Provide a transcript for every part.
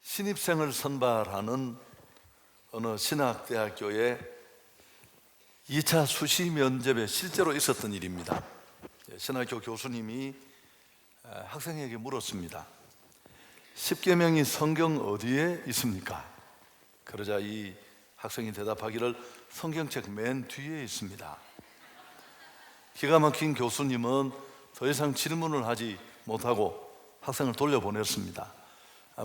신입생을 선발하는 어느 신학대학교의 2차 수시 면접에 실제로 있었던 일입니다. 신학교 교수님이 학생에게 물었습니다. 십계명이 성경 어디에 있습니까? 그러자 이 학생이 대답하기를 성경책 맨 뒤에 있습니다. 기가 막힌 교수님은 더 이상 질문을 하지 못하고 학생을 돌려보냈습니다.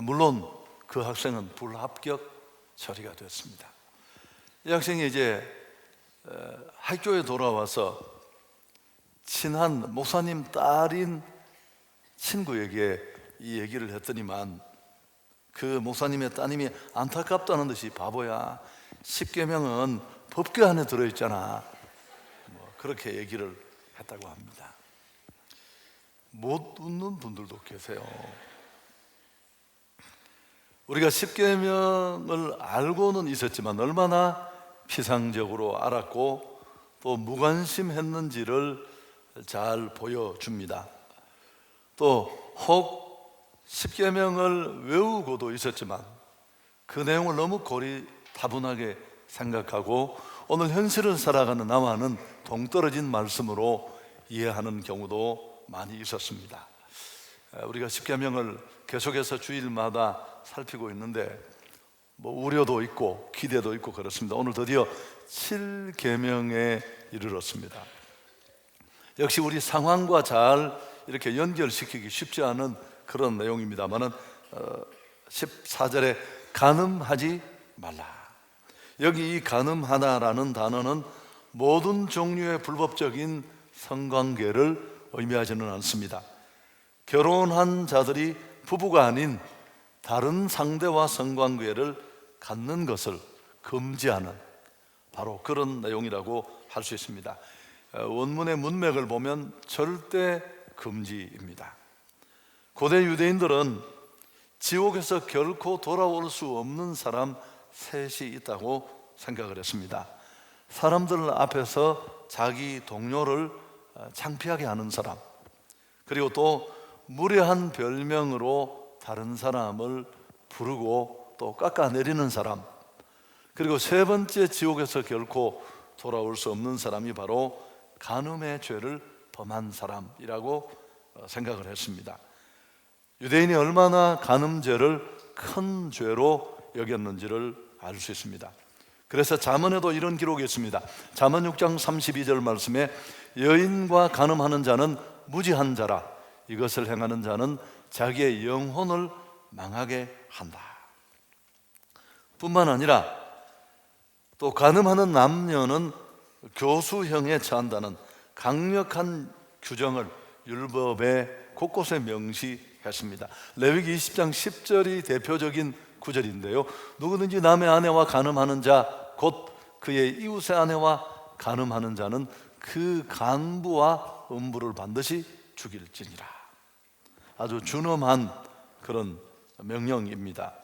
물론 그 학생은 불합격 처리가 됐습니다. 이 학생이 이제 학교에 돌아와서 친한 목사님 딸인 친구에게 이 얘기를 했더니만 그 목사님의 따님이 안타깝다는 듯이 바보야, 십계명은 법궤 안에 들어있잖아, 그렇게 얘기를 했다고 합니다. 못 웃는 분들도 계세요. 우리가 십계명을 알고는 있었지만 얼마나 피상적으로 알았고 또 무관심했는지를 잘 보여줍니다. 또 혹 십계명을 외우고도 있었지만 그 내용을 너무 고리타분하게 생각하고 오늘 현실을 살아가는 나와는 동떨어진 말씀으로 이해하는 경우도 많이 있었습니다. 우리가 십계명을 계속해서 주일마다 살피고 있는데 우려도 있고 기대도 있고 그렇습니다. 오늘 드디어 7계명에 이르렀습니다. 역시 우리 상황과 잘 이렇게 연결시키기 쉽지 않은 그런 내용입니다만은 14절에 간음하지 말라. 여기 이 간음하다라는 단어는 모든 종류의 불법적인 성관계를 의미하지는 않습니다. 결혼한 자들이 부부가 아닌 다른 상대와 성관계를 갖는 것을 금지하는 바로 그런 내용이라고 할 수 있습니다. 원문의 문맥을 보면 절대 금지입니다. 고대 유대인들은 지옥에서 결코 돌아올 수 없는 사람 셋이 있다고 생각을 했습니다. 사람들 앞에서 자기 동료를 창피하게 하는 사람, 그리고 또 무례한 별명으로 다른 사람을 부르고 또 깎아내리는 사람, 그리고 세 번째 지옥에서 결코 돌아올 수 없는 사람이 바로 간음의 죄를 범한 사람이라고 생각을 했습니다. 유대인이 얼마나 간음죄를 큰 죄로 여겼는지를 알 수 있습니다. 그래서 잠언에도 이런 기록이 있습니다. 잠언 6장 32절 말씀에 여인과 간음하는 자는 무지한 자라, 이것을 행하는 자는 자기의 영혼을 망하게 한다. 뿐만 아니라 또 간음하는 남녀는 교수형에 처한다는 강력한 규정을 율법에 곳곳에 명시했습니다. 레위기 20장 10절이 대표적인 구절인데요, 누구든지 남의 아내와 간음하는 자, 곧 그의 이웃의 아내와 간음하는 자는 그 간부와 음부를 반드시 죽일지니라. 아주 준엄한 그런 명령입니다.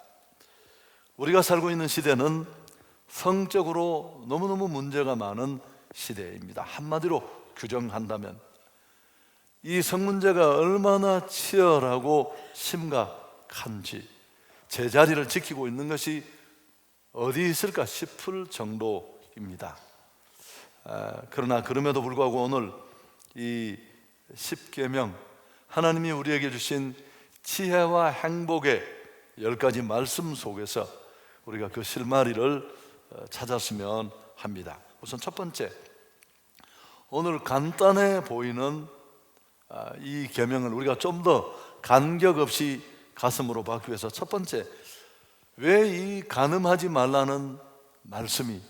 우리가 살고 있는 시대는 성적으로 너무너무 문제가 많은 시대입니다. 한마디로 규정한다면 이 성 문제가 얼마나 치열하고 심각한지 제자리를 지키고 있는 것이 어디 있을까 싶을 정도입니다. 그러나 그럼에도 불구하고 오늘 이 십계명, 하나님이 우리에게 주신 지혜와 행복의 10가지 말씀 속에서 우리가 그 실마리를 찾았으면 합니다. 우선 첫 번째, 오늘 간단해 보이는 이 계명을 우리가 좀 더 간격 없이 가슴으로 받기 위해서 첫 번째, 왜 이 간음하지 말라는 말씀이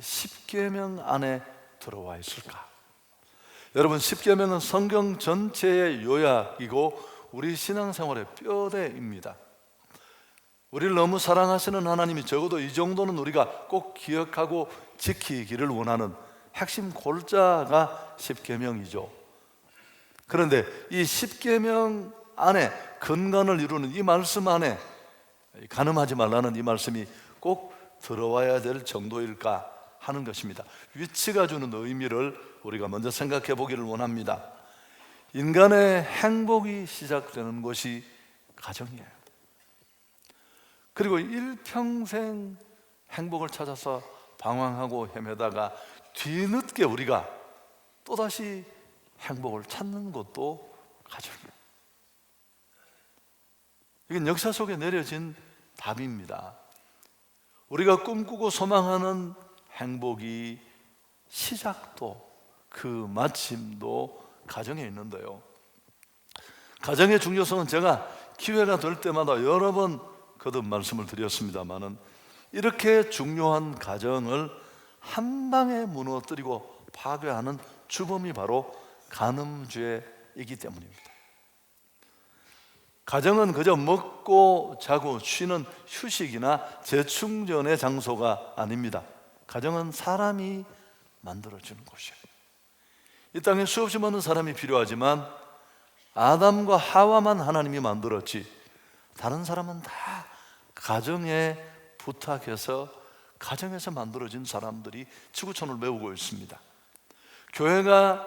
십계명 안에 들어와 있을까? 여러분, 십계명은 성경 전체의 요약이고 우리 신앙생활의 뼈대입니다. 우리를 너무 사랑하시는 하나님이 적어도 이 정도는 우리가 꼭 기억하고 지키기를 원하는 핵심 골자가 십계명이죠. 그런데 이 십계명 안에 근간을 이루는 이 말씀 안에 간음하지 말라는 이 말씀이 꼭 들어와야 될 정도일까 하는 것입니다. 위치가 주는 의미를 우리가 먼저 생각해 보기를 원합니다. 인간의 행복이 시작되는 곳이 가정이에요. 그리고 일평생 행복을 찾아서 방황하고 헤매다가 뒤늦게 우리가 또다시 행복을 찾는 것도 가정이에요. 이건 역사 속에 내려진 답입니다. 우리가 꿈꾸고 소망하는 행복이 시작도 그 마침도 가정에 있는데요, 가정의 중요성은 제가 기회가 될 때마다 여러 번 거듭 말씀을 드렸습니다마는, 이렇게 중요한 가정을 한 방에 무너뜨리고 파괴하는 주범이 바로 간음죄이기 때문입니다. 가정은 그저 먹고 자고 쉬는 휴식이나 재충전의 장소가 아닙니다. 가정은 사람이 만들어주는 곳이에요. 이 땅에 수없이 많은 사람이 필요하지만 아담과 하와만 하나님이 만들었지, 다른 사람은 다 가정에 부탁해서 가정에서 만들어진 사람들이 지구촌을 메우고 있습니다. 교회가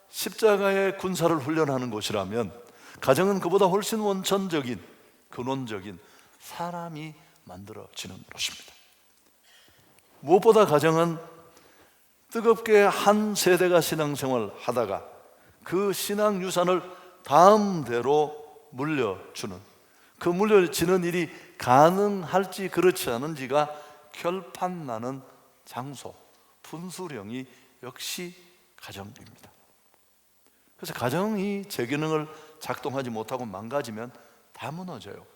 십자가의 군사를 훈련하는 곳이라면 가정은 그보다 훨씬 원천적인, 근원적인 사람이 만들어지는 곳입니다. 무엇보다 가정은 뜨겁게 한 세대가 신앙생활을 하다가 그 신앙 유산을 다음대로 물려주는, 그 물려지는 일이 가능할지 그렇지 않은지가 결판나는 장소, 분수령이 역시 가정입니다. 그래서 가정이 제 기능을 작동하지 못하고 망가지면 다 무너져요.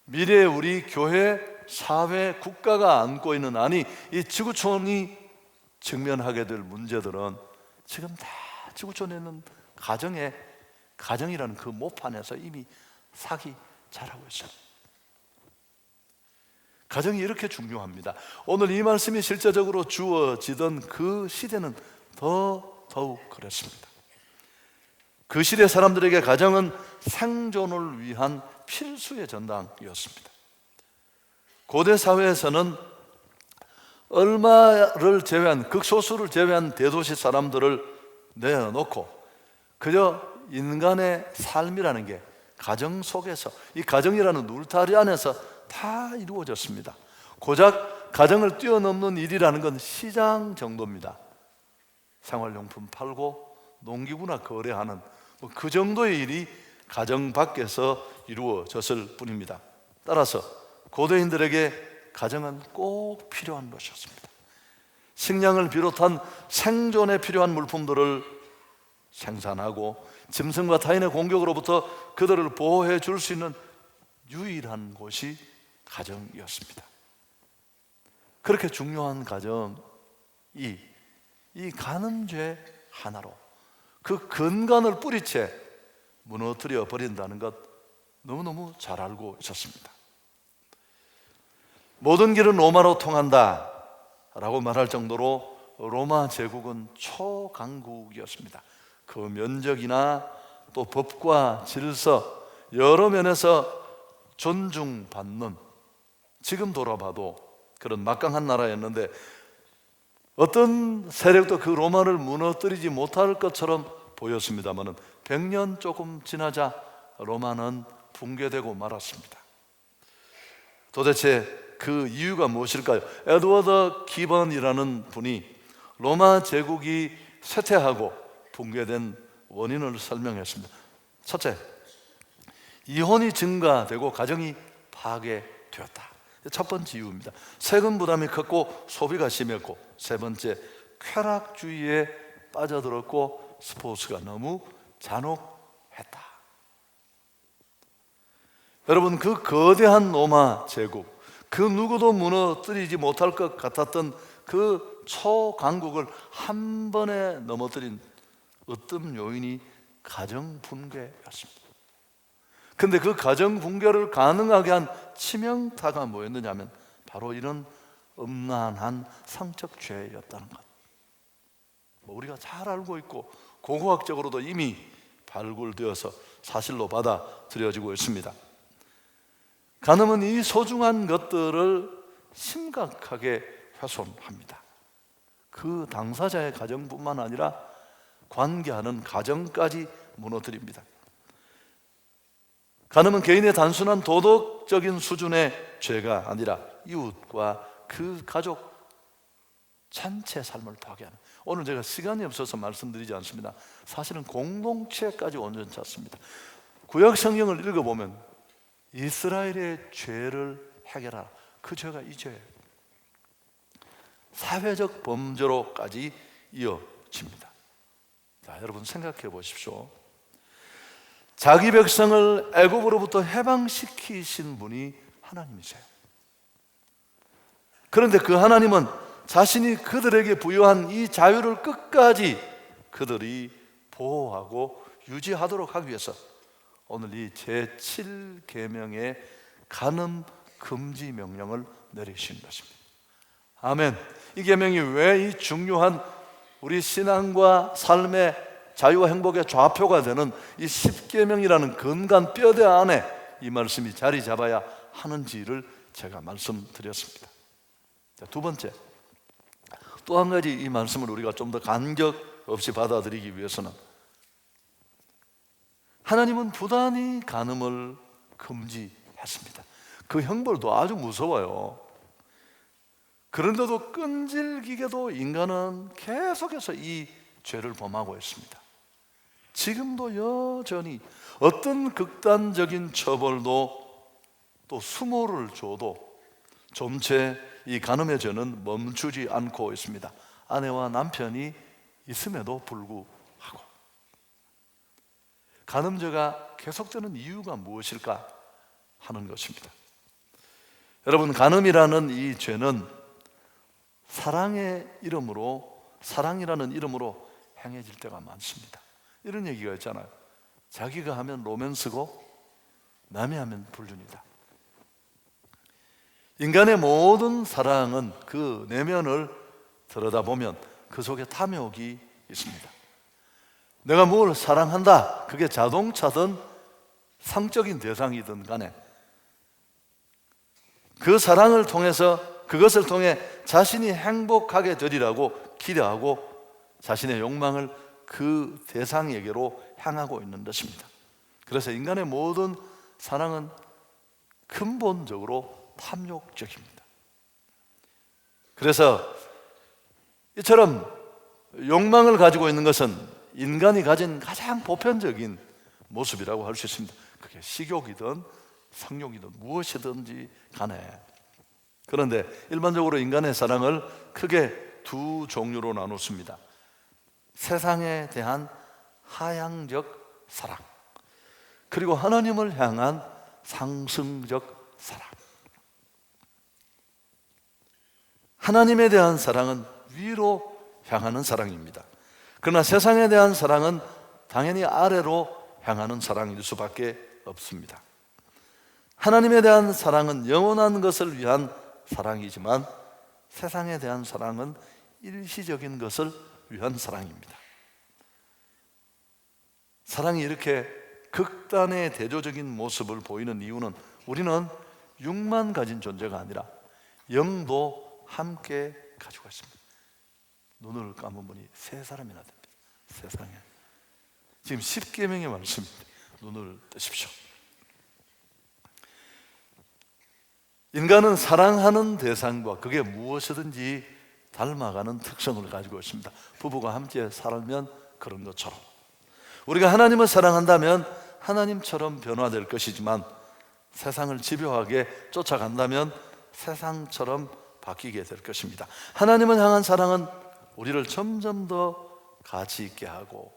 미래에 우리 교회, 사회, 국가가 안고 있는, 아니 이 지구촌이 직면하게 될 문제들은 지금 다 지구촌에 있는 가정이라는 그 모판에서 이미 사기 잘하고 있어요. 가정이 이렇게 중요합니다. 오늘 이 말씀이 실제적으로 주어지던 그 시대는 더욱 그랬습니다. 그 시대 사람들에게 가정은 생존을 위한 필수의 전당이었습니다. 고대 사회에서는 얼마를 제외한, 극소수를 제외한 대도시 사람들을 내어놓고 그저 인간의 삶이라는 게 가정 속에서, 이 가정이라는 울타리 안에서 다 이루어졌습니다. 고작 가정을 뛰어넘는 일이라는 건 시장 정도입니다. 생활용품 팔고 농기구나 거래하는 그 정도의 일이 가정 밖에서 이루어졌을 뿐입니다. 따라서 고대인들에게 가정은 꼭 필요한 것이었습니다. 식량을 비롯한 생존에 필요한 물품들을 생산하고 짐승과 타인의 공격으로부터 그들을 보호해 줄 수 있는 유일한 곳이 가정이었습니다. 그렇게 중요한 가정이 이 간음죄 하나로 그 근간을 뿌리채 무너뜨려 버린다는 것 너무너무 잘 알고 있었습니다. 모든 길은 로마로 통한다 라고 말할 정도로 로마 제국은 초강국이었습니다. 그 면적이나 또 법과 질서, 여러 면에서 존중받는, 지금 돌아봐도 그런 막강한 나라였는데 어떤 세력도 그 로마를 무너뜨리지 못할 것처럼 보였습니다만 100년 조금 지나자 로마는 붕괴되고 말았습니다. 도대체 그 이유가 무엇일까요? 에드워드 기번이라는 분이 로마 제국이 쇠퇴하고 붕괴된 원인을 설명했습니다. 첫째, 이혼이 증가되고 가정이 파괴되었다. 첫 번째 이유입니다. 세금 부담이 컸고 소비가 심했고, 세 번째, 쾌락주의에 빠져들었고 스포츠가 너무 잔혹했다. 여러분, 그 거대한 로마 제국, 그 누구도 무너뜨리지 못할 것 같았던 그 초강국을 한 번에 넘어뜨린 으뜸 요인이 가정 붕괴였습니다. 근데 그 가정 붕괴를 가능하게 한 치명타가 뭐였느냐면 바로 이런 음란한 성적 죄였다는 것. 우리가 잘 알고 있고 고고학적으로도 이미 발굴되어서 사실로 받아들여지고 있습니다. 간음은 이 소중한 것들을 심각하게 훼손합니다. 그 당사자의 가정뿐만 아니라 관계하는 가정까지 무너뜨립니다. 간음은 개인의 단순한 도덕적인 수준의 죄가 아니라 이웃과 그 가족 전체 삶을 파괴하는, 오늘 제가 시간이 없어서 말씀드리지 않습니다. 사실은 공동체까지 온전치 않습니다. 구약 성경을 읽어보면 이스라엘의 죄를 해결하라, 그 죄가 이 죄예요. 사회적 범죄로까지 이어집니다. 자, 여러분 생각해 보십시오. 자기 백성을 애굽으로부터 해방시키신 분이 하나님이세요. 그런데 그 하나님은 자신이 그들에게 부여한 이 자유를 끝까지 그들이 보호하고 유지하도록 하기 위해서 오늘 이 제7계명의 간음 금지 명령을 내리신 것입니다. 아멘. 이 계명이 왜 이 중요한 우리 신앙과 삶의 자유와 행복의 좌표가 되는 이 10계명이라는 근간 뼈대 안에 이 말씀이 자리 잡아야 하는지를 제가 말씀드렸습니다. 자, 두 번째, 또 한 가지 이 말씀을 우리가 좀 더 간격 없이 받아들이기 위해서는, 하나님은 부단히 간음을 금지했습니다. 그 형벌도 아주 무서워요. 그런데도 끈질기게도 인간은 계속해서 이 죄를 범하고 있습니다. 지금도 여전히 어떤 극단적인 처벌도 또 수모를 줘도 좀채 이 간음의 죄는 멈추지 않고 있습니다. 아내와 남편이 있음에도 불구하고. 간음죄가 계속되는 이유가 무엇일까 하는 것입니다. 여러분, 간음이라는 이 죄는 사랑의 이름으로, 사랑이라는 이름으로 행해질 때가 많습니다. 이런 얘기가 있잖아요. 자기가 하면 로맨스고 남이 하면 불륜이다. 인간의 모든 사랑은 그 내면을 들여다보면 그 속에 탐욕이 있습니다. 내가 뭘 사랑한다, 그게 자동차든 상적인 대상이든 간에 그 사랑을 통해서, 그것을 통해 자신이 행복하게 되리라고 기대하고 자신의 욕망을 그 대상에게로 향하고 있는 것입니다. 그래서 인간의 모든 사랑은 근본적으로 탐욕적입니다. 그래서 이처럼 욕망을 가지고 있는 것은 인간이 가진 가장 보편적인 모습이라고 할 수 있습니다. 그게 식욕이든 성욕이든 무엇이든지 간에. 그런데 일반적으로 인간의 사랑을 크게 두 종류로 나눴습니다. 세상에 대한 하향적 사랑, 그리고 하나님을 향한 상승적 사랑. 하나님에 대한 사랑은 위로 향하는 사랑입니다. 그러나 세상에 대한 사랑은 당연히 아래로 향하는 사랑일 수밖에 없습니다. 하나님에 대한 사랑은 영원한 것을 위한 사랑이지만 세상에 대한 사랑은 일시적인 것을 위한 사랑입니다. 사랑이 이렇게 극단의 대조적인 모습을 보이는 이유는 우리는 육만 가진 존재가 아니라 영도 함께 가지고 있습니다. 눈을 감은 분이 세 사람이나 됩니다. 세상에. 지금 10계명의 말씀입니다. 눈을 뜨십시오. 인간은 사랑하는 대상과 그게 무엇이든지 닮아가는 특성을 가지고 있습니다. 부부가 함께 살면 그런 것처럼 우리가 하나님을 사랑한다면 하나님처럼 변화될 것이지만 세상을 집요하게 쫓아간다면 세상처럼 바뀌게 될 것입니다. 하나님을 향한 사랑은 우리를 점점 더 가치 있게 하고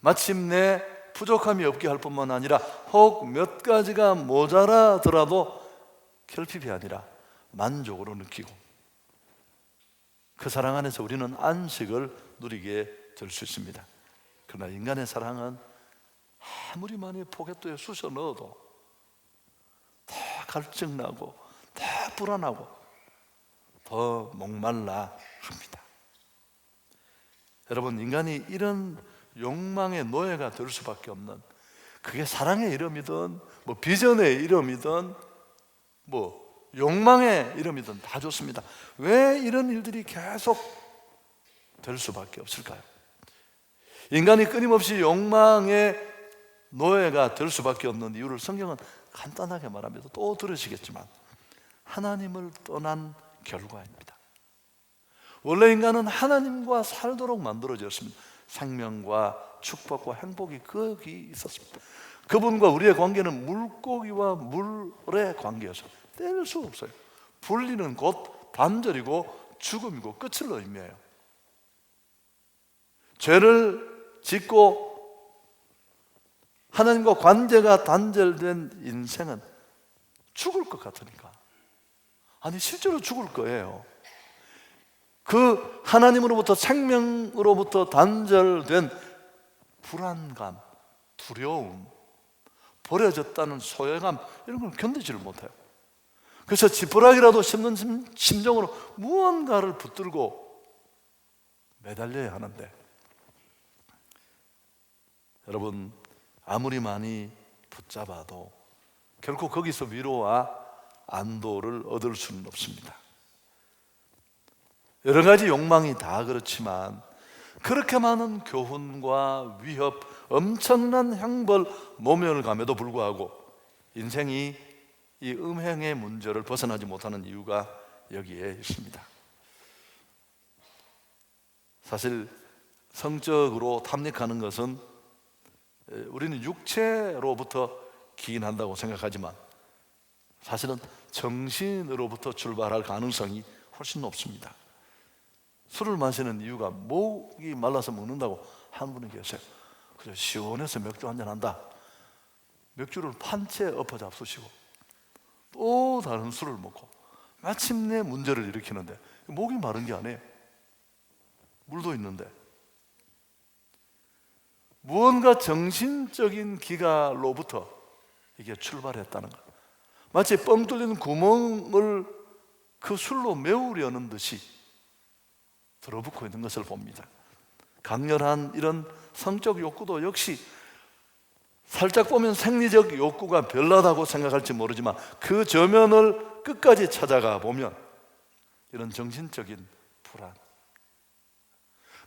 마침내 부족함이 없게 할 뿐만 아니라 혹 몇 가지가 모자라더라도 결핍이 아니라 만족으로 느끼고 그 사랑 안에서 우리는 안식을 누리게 될 수 있습니다. 그러나 인간의 사랑은 아무리 많이 포켓도에 쑤셔 넣어도 더 갈증나고 더 불안하고 더 목말라 합니다. 여러분, 인간이 이런 욕망의 노예가 될 수밖에 없는, 그게 사랑의 이름이든 뭐 비전의 이름이든 뭐 욕망의 이름이든 다 좋습니다. 왜 이런 일들이 계속 될 수밖에 없을까요? 인간이 끊임없이 욕망의 노예가 될 수밖에 없는 이유를 성경은 간단하게 말합니다. 또 들으시겠지만 하나님을 떠난 결과입니다. 원래 인간은 하나님과 살도록 만들어졌습니다. 생명과 축복과 행복이 거기 있었습니다. 그분과 우리의 관계는 물고기와 물의 관계여서 뗄 수 없어요. 분리는 곧 단절이고 죽음이고 끝을 의미해요. 죄를 짓고 하나님과 관계가 단절된 인생은 죽을 것 같으니까, 아니 실제로 죽을 거예요. 그 하나님으로부터, 생명으로부터 단절된 불안감, 두려움, 버려졌다는 소외감, 이런 걸 견디지를 못해요. 그래서 지푸라기라도 씹는 심정으로 무언가를 붙들고 매달려야 하는데, 여러분, 아무리 많이 붙잡아도 결코 거기서 위로와 안도를 얻을 수는 없습니다. 여러 가지 욕망이 다 그렇지만 그렇게 많은 교훈과 위협, 엄청난 형벌, 모면을 감에도 불구하고 인생이 이 음행의 문제를 벗어나지 못하는 이유가 여기에 있습니다. 사실 성적으로 탐닉하는 것은 우리는 육체로부터 기인한다고 생각하지만 사실은 정신으로부터 출발할 가능성이 훨씬 높습니다. 술을 마시는 이유가 목이 말라서 먹는다고 한 분이 계세요. 그래서 시원해서 맥주 한잔 한다. 맥주를 판채 엎어 잡수시고 또 다른 술을 먹고 마침내 문제를 일으키는데 목이 마른 게 아니에요. 물도 있는데 무언가 정신적인 기가로부터 이게 출발했다는 것. 마치 뻥 뚫린 구멍을 그 술로 메우려는 듯이 들어붙고 있는 것을 봅니다. 강렬한 이런 성적 욕구도 역시 살짝 보면 생리적 욕구가 별나다고 생각할지 모르지만 그 저면을 끝까지 찾아가 보면 이런 정신적인 불안,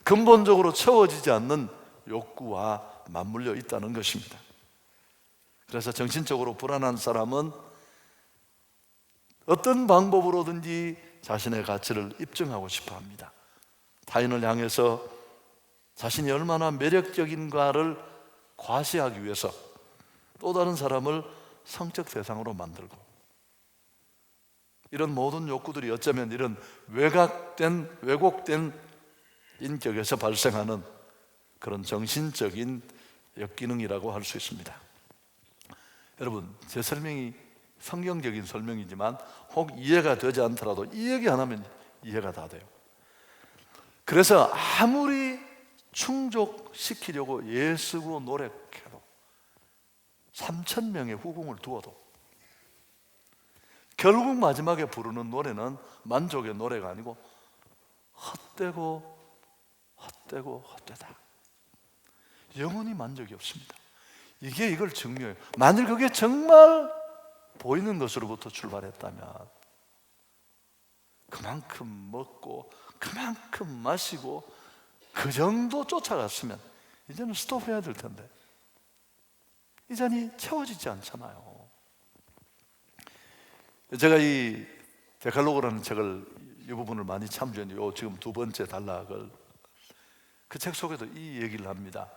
근본적으로 채워지지 않는 욕구와 맞물려 있다는 것입니다. 그래서 정신적으로 불안한 사람은 어떤 방법으로든지 자신의 가치를 입증하고 싶어 합니다. 타인을 향해서 자신이 얼마나 매력적인가를 과시하기 위해서 또 다른 사람을 성적 대상으로 만들고, 이런 모든 욕구들이 어쩌면 이런 왜곡된 인격에서 발생하는 그런 정신적인 역기능이라고 할 수 있습니다. 여러분, 제 설명이 성경적인 설명이지만 혹 이해가 되지 않더라도 이 얘기 하나면 이해가 다 돼요. 그래서 아무리 충족시키려고 애쓰고 노력해도 3,000명의 후궁을 두어도 결국 마지막에 부르는 노래는 만족의 노래가 아니고 헛되고 헛되다. 영원히 만족이 없습니다. 이걸 증명해요. 만일 그게 정말 보이는 것으로부터 출발했다면 그만큼 먹고 그만큼 마시고 그 정도 쫓아갔으면 이제는 스톱해야 될 텐데 이 잔이 채워지지 않잖아요. 제가 이 데칼로그라는 책을 이 부분을 많이 참조했는데 지금 두 번째 단락을, 그 책 속에도 이 얘기를 합니다.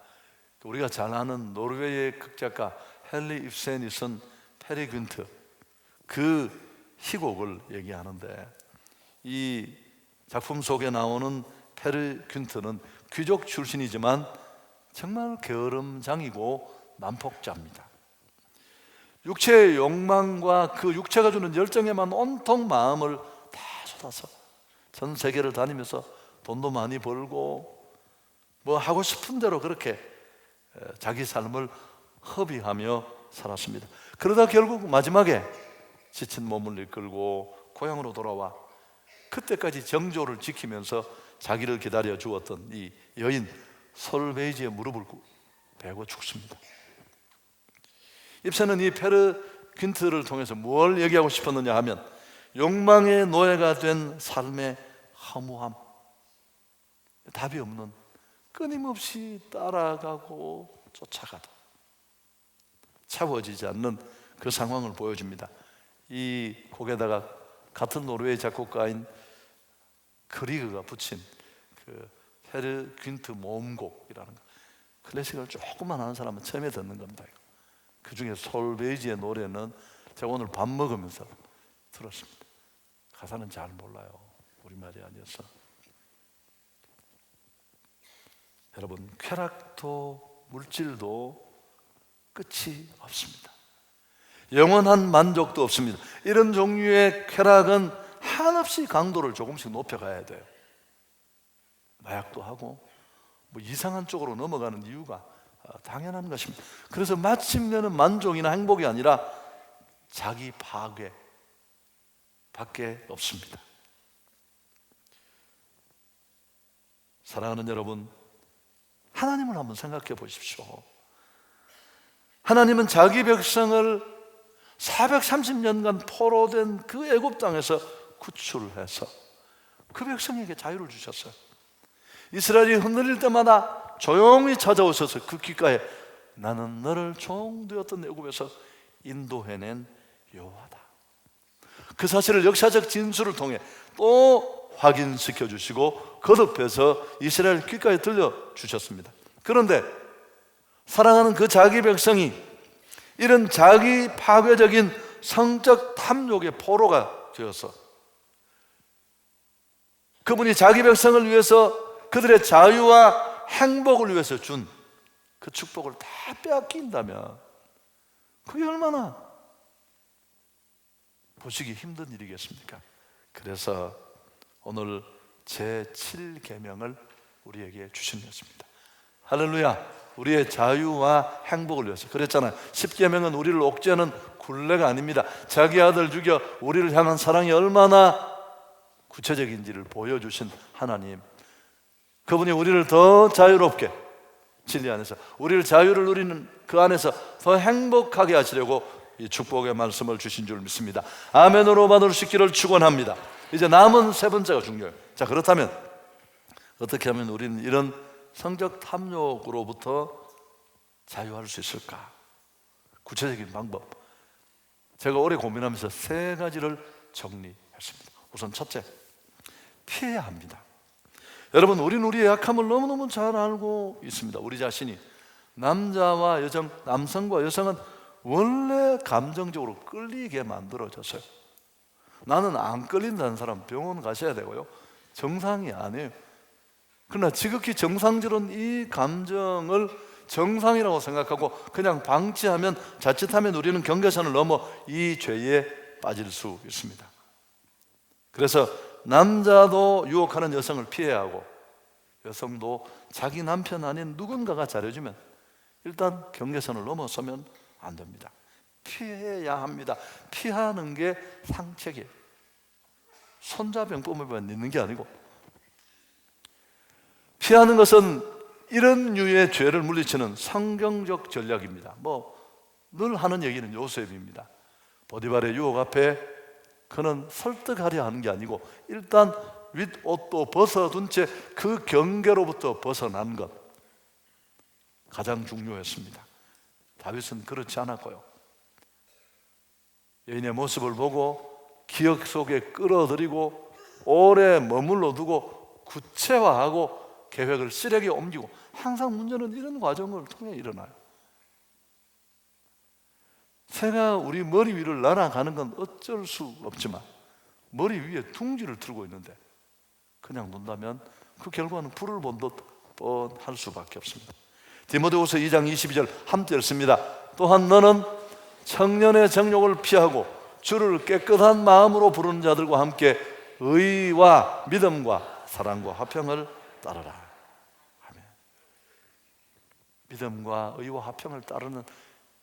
우리가 잘 아는 노르웨이의 극작가 헨리 입센이 쓴 페리 균트, 그 희곡을 얘기하는데 이 작품 속에 나오는 페리 균트는 귀족 출신이지만 정말 게으름장이고 난폭자입니다. 육체의 욕망과 그 육체가 주는 열정에만 온통 마음을 다 쏟아서 전 세계를 다니면서 돈도 많이 벌고 뭐 하고 싶은 대로 그렇게 자기 삶을 허비하며 살았습니다. 그러다 결국 마지막에 지친 몸을 이끌고 고향으로 돌아와 그때까지 정조를 지키면서 자기를 기다려 주었던 이 여인 솔베이지의 무릎을 베고 죽습니다. 입센은 이 페르 퀸트를 통해서 뭘 얘기하고 싶었느냐 하면 욕망의 노예가 된 삶의 허무함, 답이 없는, 끊임없이 따라가고 쫓아가도 채워지지 않는 그 상황을 보여줍니다. 이 곡에다가 같은 노르웨이 작곡가인 그리그가 붙인 그 헤르 퀸트 모음곡이라는 거, 클래식을 조금만 아는 사람은 처음에 듣는 겁니다. 그 중에 솔베이지의 노래는 제가 오늘 밥 먹으면서 들었습니다. 가사는 잘 몰라요. 우리말이 아니어서. 여러분, 쾌락도 물질도 끝이 없습니다. 영원한 만족도 없습니다. 이런 종류의 쾌락은 한없이 강도를 조금씩 높여가야 돼요. 마약도 하고 뭐 이상한 쪽으로 넘어가는 이유가 당연한 것입니다. 그래서 마침내는 만족이나 행복이 아니라 자기 파괴 밖에 없습니다. 사랑하는 여러분, 하나님을 한번 생각해 보십시오. 하나님은 자기 백성을 430년간 포로된 그 애굽 땅에서 구출해서 그 백성에게 자유를 주셨어요. 이스라엘이 흔들릴 때마다 조용히 찾아오셔서 그 귓가에 나는 너를 종되었던 애굽에서 인도해낸 여호와다. 그 사실을 역사적 진술을 통해 또 확인시켜 주시고 거듭해서 이스라엘 귓가에 들려주셨습니다. 그런데 사랑하는 그 자기 백성이 이런 자기 파괴적인 성적 탐욕의 포로가 되어서 그분이 자기 백성을 위해서 그들의 자유와 행복을 위해서 준 그 축복을 다 빼앗긴다면 그게 얼마나 보시기 힘든 일이겠습니까? 그래서 오늘 제7계명을 우리에게 주신 것입니다. 할렐루야. 우리의 자유와 행복을 위해서. 그랬잖아요. 10계명은 우리를 옥죄하는 굴레가 아닙니다. 자기 아들 죽여 우리를 향한 사랑이 얼마나 구체적인지를 보여주신 하나님, 그분이 우리를 더 자유롭게 진리 안에서 우리를 자유를 누리는 그 안에서 더 행복하게 하시려고 이 축복의 말씀을 주신 줄 믿습니다. 아멘으로 받을 수 있기를 축원합니다. 이제 남은 세 번째가 중요해요. 자, 그렇다면 어떻게 하면 우리는 이런 성적 탐욕으로부터 자유할 수 있을까? 구체적인 방법, 제가 오래 고민하면서 세 가지를 정리했습니다. 우선 첫째, 피해야 합니다. 여러분, 우리는 우리의 약함을 너무너무 잘 알고 있습니다. 우리 자신이. 남자와 여성, 남성과 여성은 원래 감정적으로 끌리게 만들어졌어요. 나는 안 끌린다는 사람 병원 가셔야 되고요, 정상이 아니에요. 그러나 지극히 정상적인 이 감정을 정상이라고 생각하고 그냥 방치하면, 자칫하면 우리는 경계선을 넘어 이 죄에 빠질 수 있습니다. 그래서 남자도 유혹하는 여성을 피해야 하고 여성도 자기 남편 아닌 누군가가 잘해주면 일단 경계선을 넘어서면 안 됩니다. 피해야 합니다. 피하는 게 상책이에요. 손자병법에만 있는 게 아니고, 피하는 것은 이런 류의 죄를 물리치는 성경적 전략입니다. 늘 하는 얘기는 요셉입니다. 보디발의 유혹 앞에 그는 설득하려 하는 게 아니고 일단 윗옷도 벗어둔 채 그 경계로부터 벗어난 것, 가장 중요했습니다. 다윗은 그렇지 않았고요, 여인의 모습을 보고 기억 속에 끌어들이고 오래 머물러 두고 구체화하고 계획을 실행에 옮기고, 항상 문제는 이런 과정을 통해 일어나요. 새가 우리 머리 위를 날아가는 건 어쩔 수 없지만 머리 위에 둥지를 틀고 있는데 그냥 둔다면 그 결과는 불을 본 듯 뻔할 수밖에 없습니다. 디모데후서 2장 22절 함께 읽습니다. 또한 너는 청년의 정욕을 피하고 주를 깨끗한 마음으로 부르는 자들과 함께 의와 믿음과 사랑과 화평을 따르라. 아멘. 믿음과 의와 화평을 따르는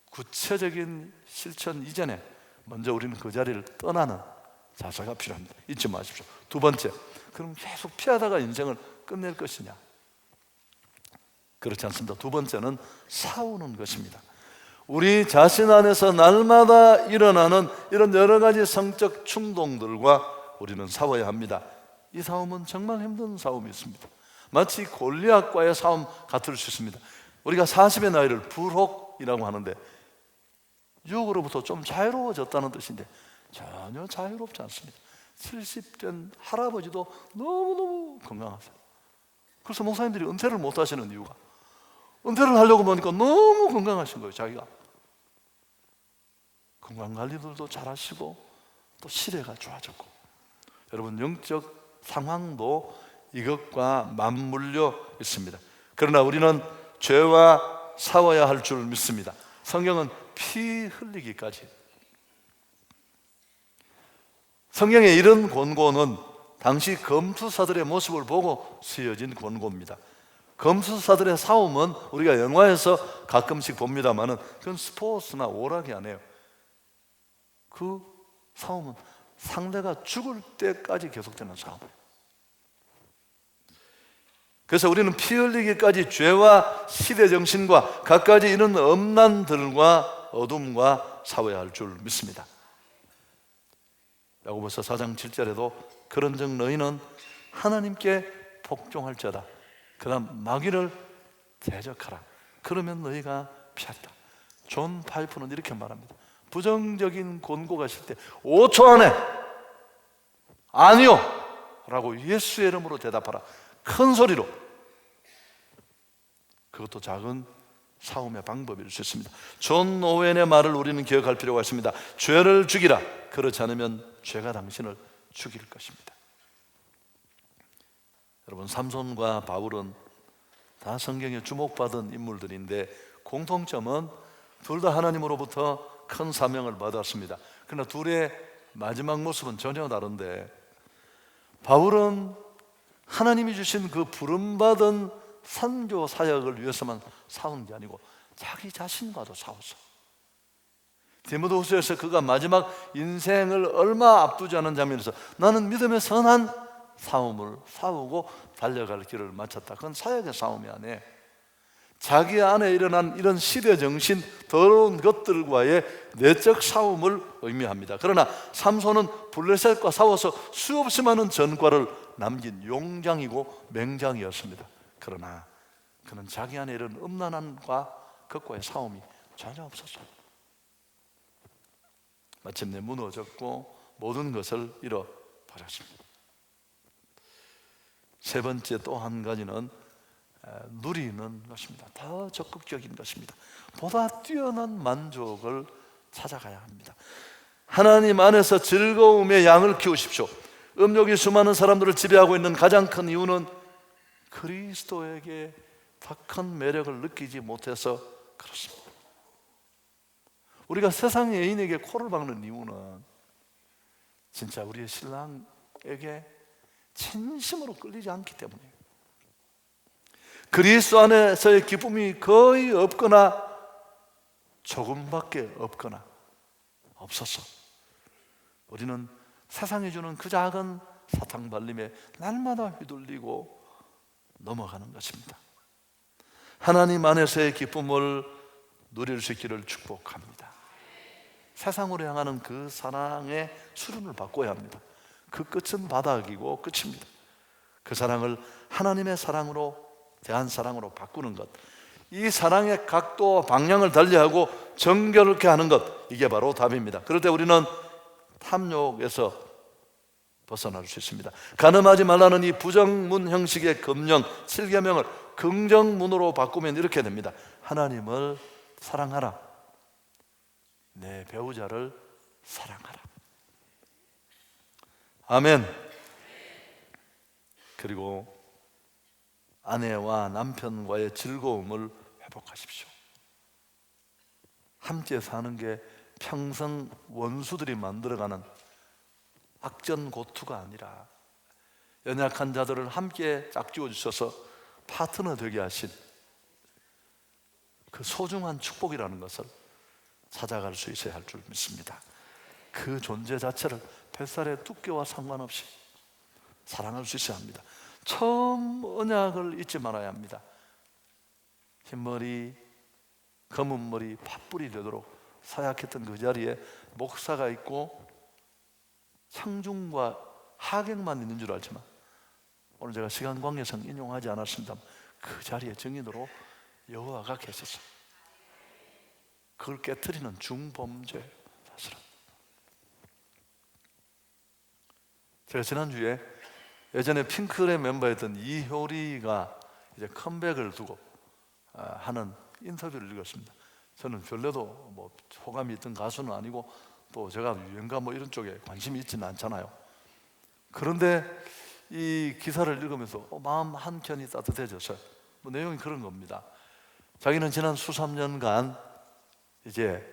구체적인 실천 이전에 먼저 우리는 그 자리를 떠나는 자세가 필요합니다. 잊지 마십시오. 두 번째, 그럼 계속 피하다가 인생을 끝낼 것이냐? 그렇지 않습니다. 두 번째는 싸우는 것입니다. 우리 자신 안에서 날마다 일어나는 이런 여러 가지 성적 충동들과 우리는 싸워야 합니다. 이 싸움은 정말 힘든 싸움이 있습니다. 마치 골리앗과의 싸움 같을 수 있습니다. 우리가 40의 나이를 불혹이라고 하는데 유혹으로부터 좀 자유로워졌다는 뜻인데 전혀 자유롭지 않습니다. 70된 할아버지도 너무너무 건강하세요. 그래서 목사님들이 은퇴를 못 하시는 이유가, 은퇴를 하려고 보니까 너무 건강하신 거예요. 자기가 건강관리들도 잘하시고 또 시대가 좋아졌고. 여러분, 영적 상황도 이것과 맞물려 있습니다. 그러나 우리는 죄와 싸워야 할 줄 믿습니다. 성경은 피 흘리기까지, 성경의 이런 권고는 당시 검투사들의 모습을 보고 쓰여진 권고입니다. 검투사들의 싸움은 우리가 영화에서 가끔씩 봅니다만은 그건 스포츠나 오락이 아니에요. 그 싸움은 상대가 죽을 때까지 계속되는 싸움이에요. 그래서 우리는 피 흘리기까지 죄와 시대정신과 갖가지 이런 엄난들과 어둠과 싸워야 할 줄 믿습니다. 야고보서 4장 7절에도 그런즉 너희는 하나님께 복종할지어다. 그 다음 마귀를 대적하라. 그러면 너희가 피하리라. 존 파이프는 이렇게 말합니다. 부정적인 권고가 있을 때 5초 안에 아니요 라고 예수의 이름으로 대답하라. 큰 소리로. 그것도 작은 싸움의 방법일 수 있습니다. 존 오웬의 말을 우리는 기억할 필요가 있습니다. 죄를 죽이라. 그렇지 않으면 죄가 당신을 죽일 것입니다. 여러분, 삼손과 바울은 다 성경에 주목받은 인물들인데 공통점은 둘 다 하나님으로부터 큰 사명을 받았습니다. 그러나 둘의 마지막 모습은 전혀 다른데, 바울은 하나님이 주신 그 부름받은 선교 사역을 위해서만 싸운 게 아니고 자기 자신과도 싸웠어. 디모데후서에서 그가 마지막 인생을 얼마 앞두지 않은 장면에서 나는 믿음의 선한 싸움을 싸우고 달려갈 길을 마쳤다. 그건 사역의 싸움이 아니에요. 자기 안에 일어난 이런 시대정신, 더러운 것들과의 내적 싸움을 의미합니다. 그러나 삼손은 블레셋과 싸워서 수없이 많은 전과를 남긴 용장이고 맹장이었습니다. 그러나 그는 자기 안에 이런 음란함과 그것과의 싸움이 전혀 없었어요. 마침내 무너졌고 모든 것을 잃어버렸습니다. 세 번째 또 한 가지는 누리는 것입니다. 더 적극적인 것입니다. 보다 뛰어난 만족을 찾아가야 합니다. 하나님 안에서 즐거움의 양을 키우십시오. 음욕이 수많은 사람들을 지배하고 있는 가장 큰 이유는 그리스도에게 더 큰 매력을 느끼지 못해서 그렇습니다. 우리가 세상의 애인에게 코를 박는 이유는 진짜 우리의 신랑에게 진심으로 끌리지 않기 때문이에요. 그리스도 안에서의 기쁨이 거의 없거나 조금밖에 없거나 없었어. 우리는 세상이 주는 그 작은 사탕발림에 날마다 휘둘리고 넘어가는 것입니다. 하나님 안에서의 기쁨을 누릴 수 있기를 축복합니다. 세상으로 향하는 그 사랑의 수련을 바꿔야 합니다. 그 끝은 바닥이고 끝입니다. 그 사랑을 하나님의 사랑으로, 대한 사랑으로 바꾸는 것, 이 사랑의 각도와 방향을 달리하고 정결케 하는 것, 이게 바로 답입니다. 그럴 때 우리는 탐욕에서 벗어날 수 있습니다. 간음하지 말라는 이 부정문 형식의 금령 7계명을 긍정문으로 바꾸면 이렇게 됩니다. 하나님을 사랑하라. 내 배우자를 사랑하라. 아멘. 그리고 아내와 남편과의 즐거움을 회복하십시오. 함께 사는 게 평생 원수들이 만들어가는 악전고투가 아니라 연약한 자들을 함께 짝지어 주셔서 파트너 되게 하신 그 소중한 축복이라는 것을 찾아갈 수 있어야 할 줄 믿습니다. 그 존재 자체를 뱃살의 두께와 상관없이 사랑할 수 있어야 합니다. 처음 언약을 잊지 말아야 합니다. 흰머리, 검은 머리, 팥불이 되도록 사약했던 그 자리에 목사가 있고 상중과 하객만 있는 줄 알지만, 오늘 제가 시간 관계상 인용하지 않았습니다. 그 자리에 증인으로 여호와가 계셨어요. 그걸 깨트리는 중범죄. 사실은 제가 지난주에 예전에 핑클의 멤버였던 이효리가 이제 컴백을 두고 하는 인터뷰를 읽었습니다. 저는 별로도 뭐 호감이 있던 가수는 아니고 또 제가 유행가 뭐 이런 쪽에 관심이 있지는 않잖아요. 그런데 이 기사를 읽으면서 마음 한켠이 따뜻해졌어요. 뭐 내용이 그런 겁니다. 자기는 지난 수삼 년간 이제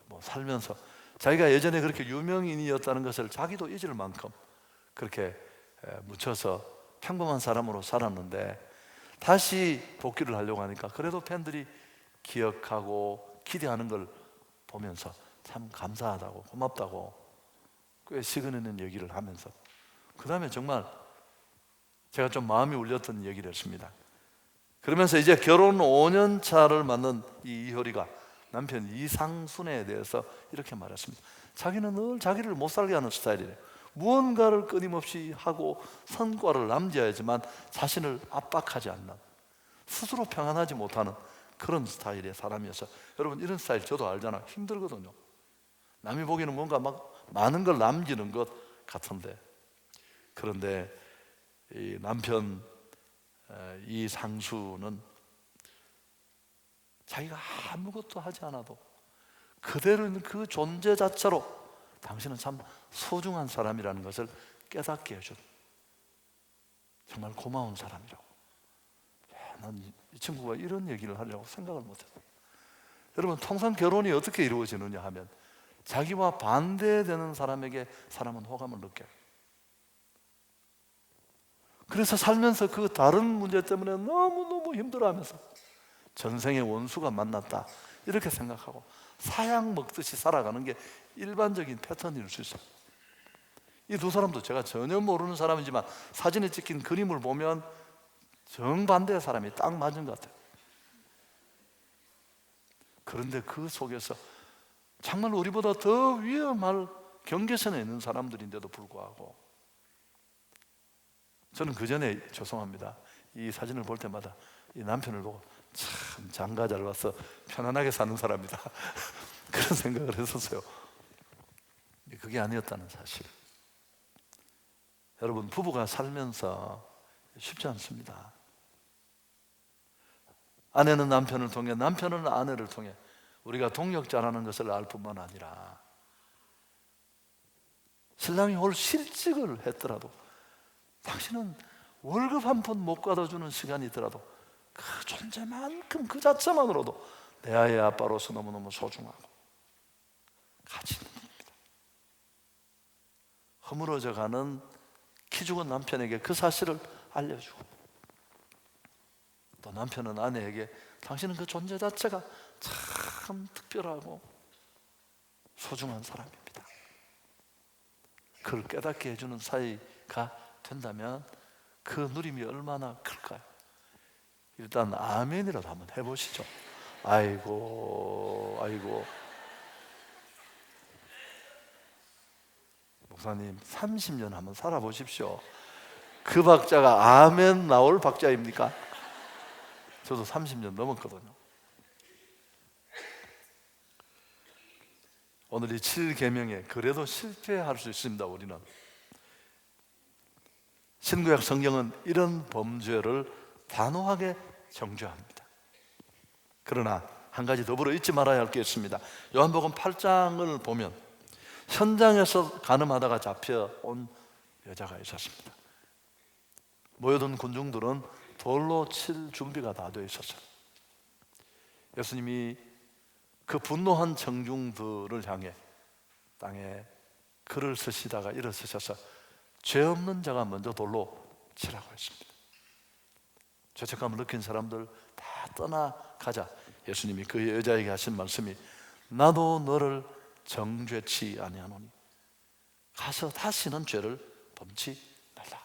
뭐 살면서 자기가 예전에 그렇게 유명인이었다는 것을 자기도 잊을 만큼 그렇게 묻혀서 평범한 사람으로 살았는데 다시 복귀를 하려고 하니까 그래도 팬들이 기억하고 기대하는 걸 보면서 참 감사하다고 고맙다고 꽤 시그널는 얘기를 하면서 그 다음에 정말 제가 좀 마음이 울렸던 얘기를 했습니다. 그러면서 이제 결혼 5년 차를 맞는 이 이효리가 남편 이상순에 대해서 이렇게 말했습니다. 자기는 늘 자기를 못 살게 하는 스타일이래요. 무언가를 끊임없이 하고 성과를 남겨야지만 자신을 압박하지 않는, 스스로 평안하지 못하는 그런 스타일의 사람이어서 여러분 이런 스타일 저도 알잖아요. 힘들거든요. 남이 보기에는 뭔가 막 많은 걸 남기는 것 같은데 그런데 이 남편 이상수는 자기가 아무것도 하지 않아도 그대로 있는 그 존재 자체로 당신은 참 소중한 사람이라는 것을 깨닫게 해준 정말 고마운 사람이라고. 난 이 친구가 이런 얘기를 하려고 생각을 못했어요. 여러분 통상 결혼이 어떻게 이루어지느냐 하면 자기와 반대되는 사람에게 사람은 호감을 느껴요. 그래서 살면서 그 다른 문제 때문에 너무너무 힘들어하면서 전생의 원수가 만났다 이렇게 생각하고 사약 먹듯이 살아가는 게 일반적인 패턴일 수 있어요. 이 두 사람도 제가 전혀 모르는 사람이지만 사진에 찍힌 그림을 보면 정반대의 사람이 딱 맞은 것 같아요. 그런데 그 속에서 정말 우리보다 더 위험할 경계선에 있는 사람들인데도 불구하고 저는 그 전에 죄송합니다. 이 사진을 볼 때마다 이 남편을 보고 참 장가 잘 와서 편안하게 사는 사람이다 그런 생각을 했었어요. 그게 아니었다는 사실. 여러분 부부가 살면서 쉽지 않습니다. 아내는 남편을 통해 남편은 아내를 통해 우리가 동력자라는 것을 알 뿐만 아니라 신랑이 올 실직을 했더라도 당신은 월급 한 푼 못 받아주는 시간이 있더라도 그 존재만큼 그 자체만으로도 내 아이의 아빠로서 너무너무 소중하고 가치 있는 겁니다. 허물어져가는 키 죽은 남편에게 그 사실을 알려주고 또 남편은 아내에게 당신은 그 존재 자체가 참 특별하고 소중한 사람입니다. 그걸 깨닫게 해주는 사이가 된다면 그 누림이 얼마나 클까요? 일단 아멘이라도 한번 해보시죠. 아이고 목사님 30년 한번 살아보십시오. 그 박자가 아멘 나올 박자입니까? 저도 30년 넘었거든요. 오늘 이 7계명에 그래도 실패할 수 있습니다. 우리는 신구약 성경은 이런 범죄를 단호하게 정죄합니다. 그러나 한 가지 더불어 잊지 말아야 할 게 있습니다. 요한복음 8장을 보면 현장에서 간음하다가 잡혀온 여자가 있었습니다. 모여든 군중들은 돌로 칠 준비가 다 되어 있었어요. 예수님이 그 분노한 청중들을 향해 땅에 글을 쓰시다가 일어서셔서 죄 없는 자가 먼저 돌로 치라고 했습니다. 죄책감을 느낀 사람들 다 떠나가자 예수님이 그 여자에게 하신 말씀이 나도 너를 정죄치 아니하노니 가서 다시는 죄를 범치 말라.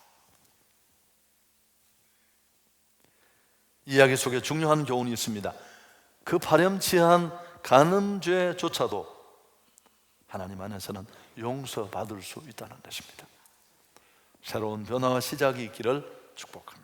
이야기 속에 중요한 교훈이 있습니다. 그 파렴치한 간음죄조차도 하나님 안에서는 용서받을 수 있다는 것입니다. 새로운 변화와 시작이 있기를 축복합니다.